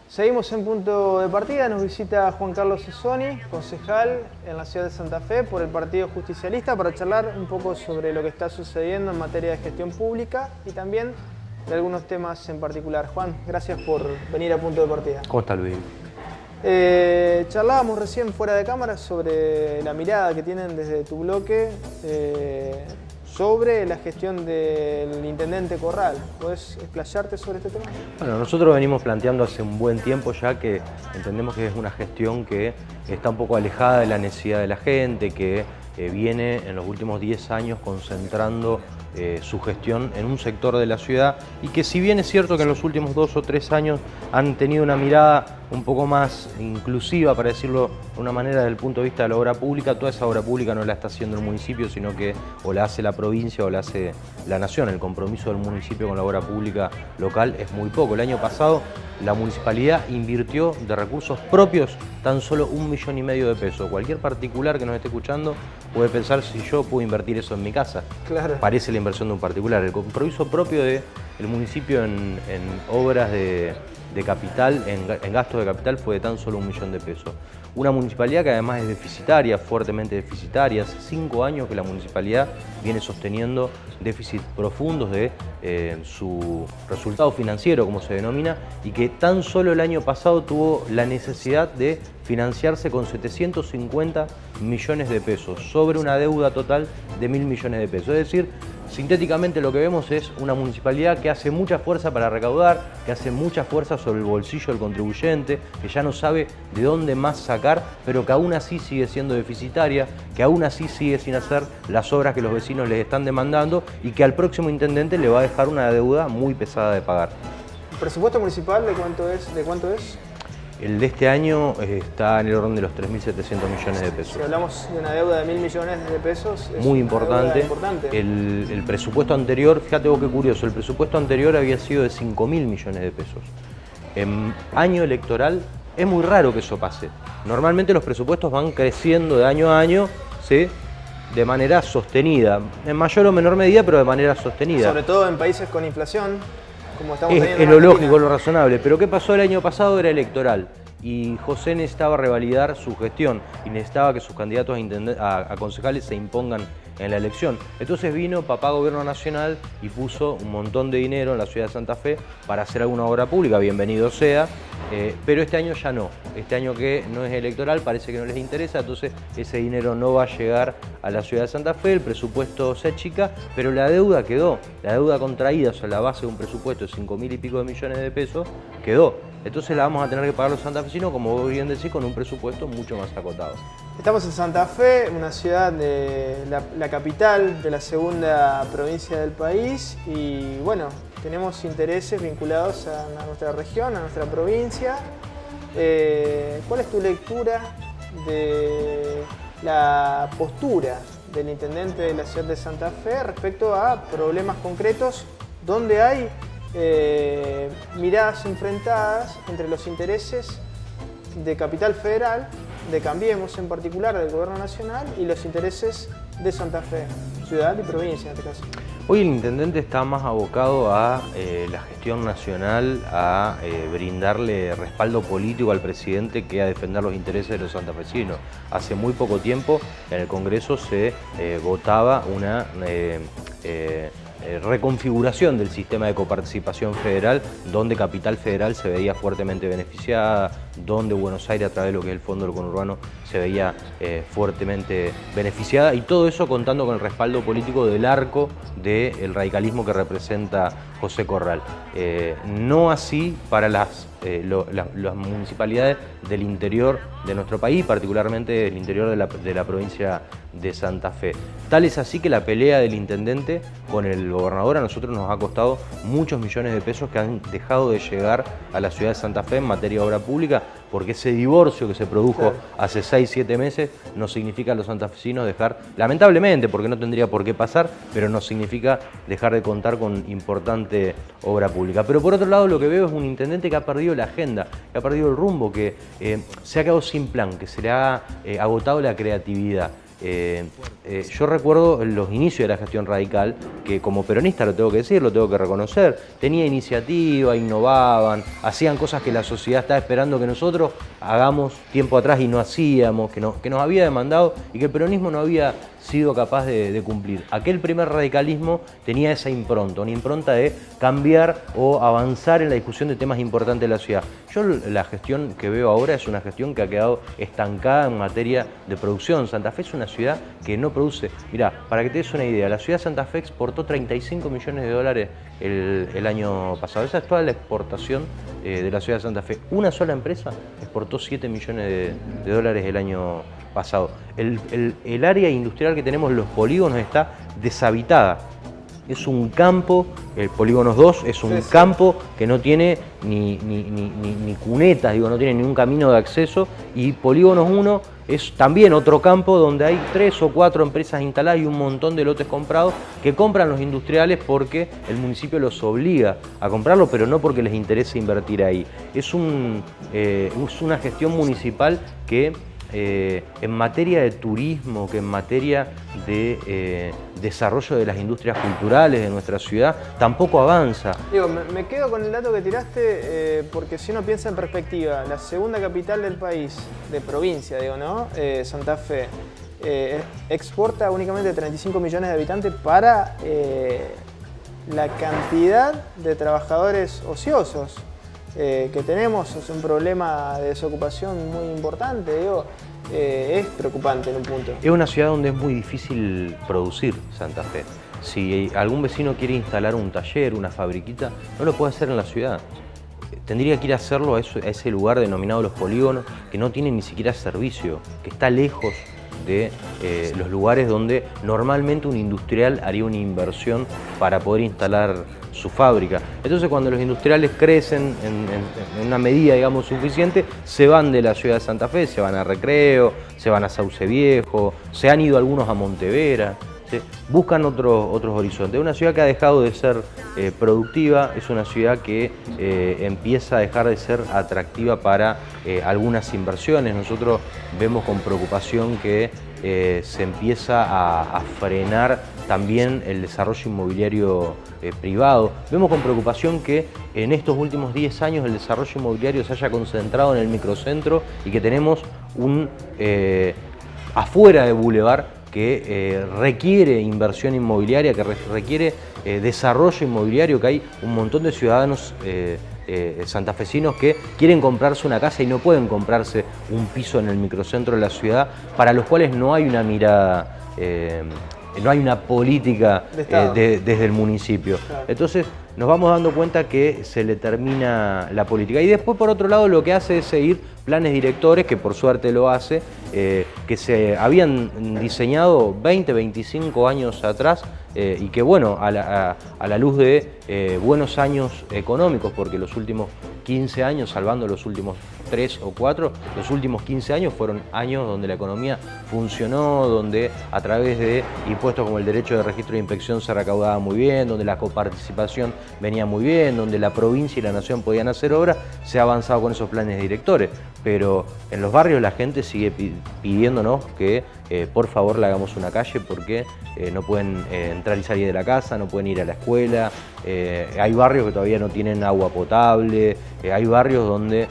Seguimos en punto de partida, nos visita Juan Carlos Cesoni, concejal en la ciudad de Santa Fe por el Partido Justicialista, para charlar un poco sobre lo que está sucediendo en materia de gestión pública y también de algunos temas en particular. Juan, gracias por venir a punto de partida. ¿Cómo está, Luis? Charlábamos recién fuera de cámara sobre la mirada que tienen desde tu bloque sobre la gestión del intendente Corral. ¿Podés explayarte sobre este tema? Bueno, nosotros venimos planteando hace un buen tiempo ya que entendemos que es una gestión que está un poco alejada de la necesidad de la gente, que viene en los últimos 10 años concentrando su gestión en un sector de la ciudad y que, si bien es cierto que en los últimos 2 o 3 años han tenido una mirada un poco más inclusiva, para decirlo de una manera, desde el punto de vista de la obra pública, toda esa obra pública no la está haciendo el municipio, sino que o la hace la provincia o la hace la nación. El compromiso del municipio con la obra pública local es muy poco. El año pasado la municipalidad invirtió de recursos propios tan solo 1,5 millones de pesos. Cualquier particular que nos esté escuchando puede pensar si yo puedo invertir eso en mi casa. Claro. Parece la inversión de un particular. El compromiso propio del municipio en obras de capital, en gastos de capital, fue de tan solo 1 millón de pesos. Una municipalidad que además es deficitaria, fuertemente deficitaria. Hace 5 años que la municipalidad viene sosteniendo déficits profundos de su resultado financiero, como se denomina, y que tan solo el año pasado tuvo la necesidad de financiarse con 750 millones de pesos, sobre una deuda total de 1.000 millones de pesos. Es decir, sintéticamente lo que vemos es una municipalidad que hace mucha fuerza para recaudar, que hace mucha fuerza sobre el bolsillo del contribuyente, que ya no sabe de dónde más sacar, pero que aún así sigue siendo deficitaria, que aún así sigue sin hacer las obras que los vecinos les están demandando y que al próximo intendente le va a dejar una deuda muy pesada de pagar. ¿El presupuesto municipal de cuánto es? El de este año está en el orden de los 3.700 millones de pesos. Si hablamos de una deuda de 1.000 millones de pesos, es muy una importante. deuda importante. El presupuesto anterior, fíjate vos qué curioso, el presupuesto anterior había sido de 5.000 millones de pesos. En año electoral es muy raro que eso pase. Normalmente los presupuestos van creciendo de año a año, ¿sí?, de manera sostenida, en mayor o menor medida, pero de manera sostenida. Sobre todo en países con inflación, como estamos teniendo Es lo lógico, lo razonable. Pero ¿qué pasó el año pasado? Era electoral. Y José necesitaba revalidar su gestión y necesitaba que sus candidatos a concejales se impongan en la elección. Entonces vino papá Gobierno Nacional y puso un montón de dinero en la ciudad de Santa Fe para hacer alguna obra pública, bienvenido sea, pero este año ya no. Este año, que no es electoral, parece que no les interesa, entonces ese dinero no va a llegar a la ciudad de Santa Fe, el presupuesto se achica, pero la deuda quedó. La deuda contraída, o sea, la base de un presupuesto de 5.000 y pico de millones de pesos, quedó. Entonces la vamos a tener que pagar los santafesinos, como vos bien decís, con un presupuesto mucho más acotado. Estamos en Santa Fe, una ciudad de la capital de la segunda provincia del país, y bueno, tenemos intereses vinculados a nuestra región, a nuestra provincia. ¿Cuál es tu lectura de la postura del intendente de la ciudad de Santa Fe respecto a problemas concretos donde hay miradas enfrentadas entre los intereses de Capital Federal, de Cambiemos en particular, del Gobierno Nacional, y los intereses de Santa Fe, ciudad y provincia en este caso? Hoy el intendente está más abocado a la gestión nacional, a brindarle respaldo político al presidente, que a defender los intereses de los santafesinos. Hace muy poco tiempo en el Congreso se votaba una reconfiguración del sistema de coparticipación federal, donde Capital Federal se veía fuertemente beneficiada, donde Buenos Aires, a través de lo que es el Fondo del Conurbano, se veía fuertemente beneficiada, y todo eso contando con el respaldo político del arco del radicalismo que representa José Corral. No así para las municipalidades del interior de nuestro país, particularmente del interior de la provincia de Santa Fe. Tal es así que la pelea del intendente con el gobernador a nosotros nos ha costado muchos millones de pesos que han dejado de llegar a la ciudad de Santa Fe en materia de obra pública, porque ese divorcio que se produjo hace 6-7 meses nos significa a los santafesinos dejar, lamentablemente, porque no tendría por qué pasar, pero nos significa dejar de contar con importante obra pública. Pero por otro lado, lo que veo es un intendente que ha perdido la agenda, que ha perdido el rumbo, que se ha quedado sin plan, que se le ha agotado la creatividad. Yo recuerdo los inicios de la gestión radical, que como peronista lo tengo que decir, lo tengo que reconocer, tenía iniciativa, innovaban, hacían cosas que la sociedad estaba esperando que nosotros hagamos tiempo atrás y no hacíamos, que nos había demandado y que el peronismo no había sido capaz de cumplir. Aquel primer radicalismo tenía esa impronta, una impronta de cambiar o avanzar en la discusión de temas importantes de la ciudad. Yo la gestión que veo ahora es una gestión que ha quedado estancada en materia de producción. Santa Fe es una ciudad que no produce. Mirá, para que te des una idea, la ciudad de Santa Fe exportó 35 millones de dólares el año pasado. Esa es toda la exportación de la ciudad de Santa Fe. Una sola empresa exportó 7 millones de dólares el año pasado. El área industrial que tenemos, los polígonos, está deshabitada. Es un campo, el Polígonos 2 es un campo que no tiene ni cunetas, digo, no tiene ni un camino de acceso, y Polígonos 1 es también otro campo donde hay 3 o 4 empresas instaladas y un montón de lotes comprados que compran los industriales porque el municipio los obliga a comprarlo, pero no porque les interese invertir ahí. Es una gestión municipal que en materia de turismo, que en materia de desarrollo de las industrias culturales de nuestra ciudad, tampoco avanza. Digo, me quedo con el dato que tiraste porque si uno piensa en perspectiva, la segunda capital del país, de provincia, digo, ¿no? Santa Fe, exporta únicamente 35 millones de habitantes para la cantidad de trabajadores ociosos que tenemos. Es un problema de desocupación muy importante, digo, es preocupante en un punto. Es una ciudad donde es muy difícil producir, Santa Fe. Si algún vecino quiere instalar un taller, una fabriquita, no lo puede hacer en la ciudad. Tendría que ir a hacerlo a ese lugar denominado Los Polígonos, que no tiene ni siquiera servicio, que está lejos de los lugares donde normalmente un industrial haría una inversión para poder instalar su fábrica. Entonces, cuando los industriales crecen en una medida, digamos, suficiente, se van de la ciudad de Santa Fe, se van a Recreo, se van a Sauce Viejo, se han ido algunos a Montevera, ¿sí? Buscan otros horizontes. Es una ciudad que ha dejado de ser productiva, es una ciudad que empieza a dejar de ser atractiva para algunas inversiones. Nosotros vemos con preocupación que se empieza a frenar también el desarrollo inmobiliario privado. Vemos con preocupación que en estos últimos 10 años el desarrollo inmobiliario se haya concentrado en el microcentro y que tenemos afuera de Boulevard que requiere inversión inmobiliaria, que requiere desarrollo inmobiliario, que hay un montón de ciudadanos santafesinos que quieren comprarse una casa y no pueden comprarse un piso en el microcentro de la ciudad, para los cuales no hay una mirada, no hay una política desde el municipio. Claro. Entonces nos vamos dando cuenta que se le termina la política. Y después, por otro lado, lo que hace es seguir planes directores, que por suerte lo hace, que se habían diseñado 20, 25 años atrás, y que, bueno, a la luz de buenos años económicos, porque los últimos 15 años, salvando los últimos 3 o 4, los últimos 15 años fueron años donde la economía funcionó, donde a través de impuestos como el derecho de registro de inspección se recaudaba muy bien, donde la coparticipación venía muy bien, donde la provincia y la nación podían hacer obras. Se ha avanzado con esos planes directores, pero en los barrios la gente sigue pidiéndonos que por favor le hagamos una calle, porque no pueden entrar y salir de la casa, no pueden ir a la escuela, hay barrios que todavía no tienen agua potable, hay barrios donde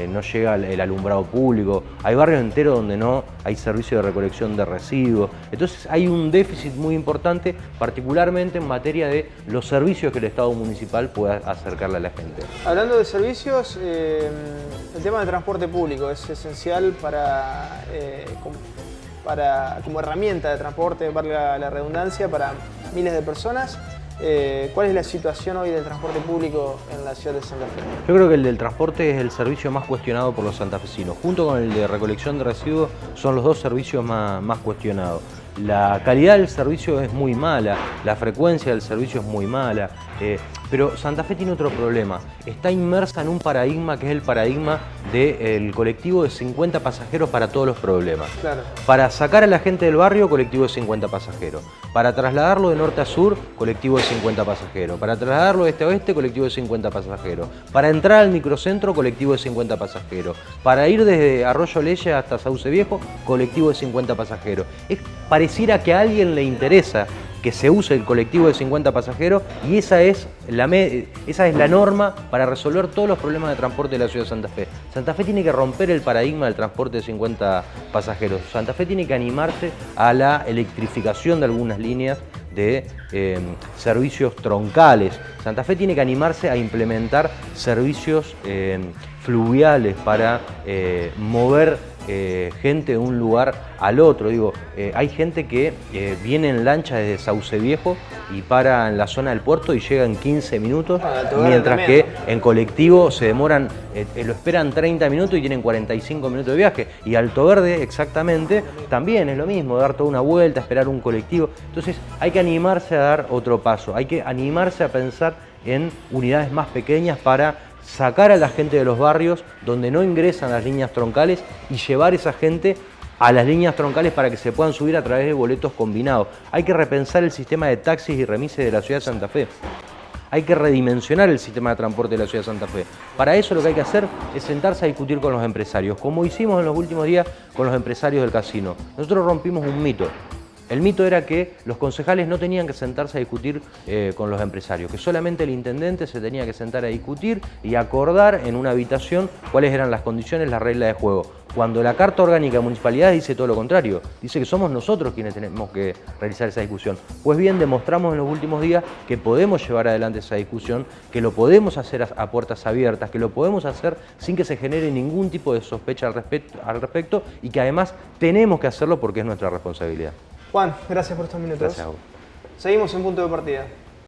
no llega el alumbrado público, hay barrios enteros donde no hay servicio de recolección de residuos. Entonces hay un déficit muy importante, particularmente en materia de los servicios que el Estado municipal pueda acercarle a la gente. Hablando de servicios, el tema del transporte público es esencial como herramienta de transporte, valga la redundancia, para miles de personas. ¿Cuál es la situación hoy del transporte público en la ciudad de Santa Fe? Yo creo que el del transporte es el servicio más cuestionado por los santafesinos. Junto con el de recolección de residuos son los dos servicios más cuestionados. La calidad del servicio es muy mala, la frecuencia del servicio es muy mala. Pero Santa Fe tiene otro problema. Está inmersa en un paradigma que es el paradigma del colectivo de 50 pasajeros para todos los problemas. Claro. Para sacar a la gente del barrio, colectivo de 50 pasajeros. Para trasladarlo de norte a sur, colectivo de 50 pasajeros. Para trasladarlo de este a oeste, colectivo de 50 pasajeros. Para entrar al microcentro, colectivo de 50 pasajeros. Para ir desde Arroyo Leye hasta Sauce Viejo, colectivo de 50 pasajeros. Pareciera que a alguien le interesa que se use el colectivo de 50 pasajeros y esa es la norma para resolver todos los problemas de transporte de la ciudad de Santa Fe. Santa Fe tiene que romper el paradigma del transporte de 50 pasajeros. Santa Fe tiene que animarse a la electrificación de algunas líneas de servicios troncales. Santa Fe tiene que animarse a implementar servicios fluviales para mover gente de un lugar al otro. Hay gente que viene en lancha desde Sauce Viejo y para en la zona del puerto y llega en 15 minutos, mientras que en colectivo se demoran, lo esperan 30 minutos y tienen 45 minutos de viaje. Y Alto Verde, exactamente, también es lo mismo, dar toda una vuelta, esperar un colectivo. Entonces hay que animarse a dar otro paso, hay que animarse a pensar en unidades más pequeñas para sacar a la gente de los barrios donde no ingresan las líneas troncales y llevar esa gente a las líneas troncales para que se puedan subir a través de boletos combinados. Hay que repensar el sistema de taxis y remises de la ciudad de Santa Fe. Hay que redimensionar el sistema de transporte de la ciudad de Santa Fe. Para eso lo que hay que hacer es sentarse a discutir con los empresarios, como hicimos en los últimos días con los empresarios del casino. Nosotros rompimos un mito. El mito era que los concejales no tenían que sentarse a discutir con los empresarios, que solamente el intendente se tenía que sentar a discutir y acordar en una habitación cuáles eran las condiciones, las reglas de juego. Cuando la Carta Orgánica de Municipalidades dice todo lo contrario, dice que somos nosotros quienes tenemos que realizar esa discusión. Pues bien, demostramos en los últimos días que podemos llevar adelante esa discusión, que lo podemos hacer a puertas abiertas, que lo podemos hacer sin que se genere ningún tipo de sospecha al respecto y que además tenemos que hacerlo porque es nuestra responsabilidad. Juan, gracias por estos minutos. Gracias a vos. Seguimos en Punto de Partida.